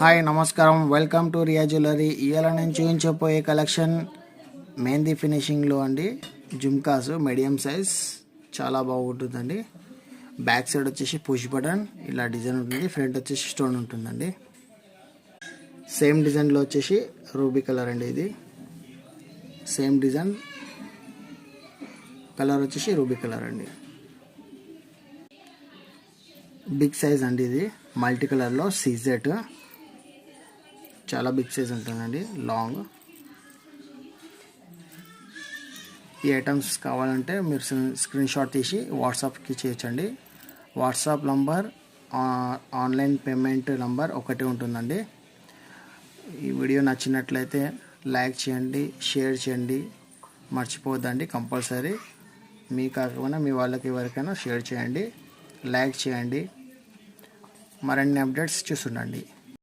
Hi నమస్కారం, welcome to Riya jewellery. ఇవాళ నేను చూపించబోయే కలెక్షన్ మెహందీ ఫినిషింగ్లో అండి. జుమ్కాస్ మీడియం సైజ్ చాలా బాగుంటుందండి. బ్యాక్ సైడ్ వచ్చేసి పుష్ బటన్ ఇలా డిజైన్ ఉంటుంది, ఫ్రంట్ వచ్చేసి స్టోన్ ఉంటుందండి. సేమ్ డిజైన్లో వచ్చేసి రూబీ కలర్ అండి. ఇది సేమ్ డిజైన్, కలర్ వచ్చేసి రూబీ కలర్ అండి. బిగ్ సైజ్ అండి. ఇది మల్టీ కలర్లో సీజెట్ చాలా బిగ్ సైజ్ ఉంటుందండి, లాంగ్. ఈ ఐటమ్స్ కావాలంటే మీరు స్క్రీన్ షాట్ తీసి వాట్సాప్కి చేయొచ్చండి. WhatsApp number, online payment number ఒకటి ఉంటుందండి. ఈ వీడియో నచ్చినట్లయితే లైక్ చేయండి, షేర్ చేయండి, మర్చిపోవద్దండి. కంపల్సరీ మీ కాకపోయినా మీ వాళ్ళకి ఎవరికైనా షేర్ చేయండి, లైక్ చేయండి. మరిన్ని అప్డేట్స్ చూస్తుండండి.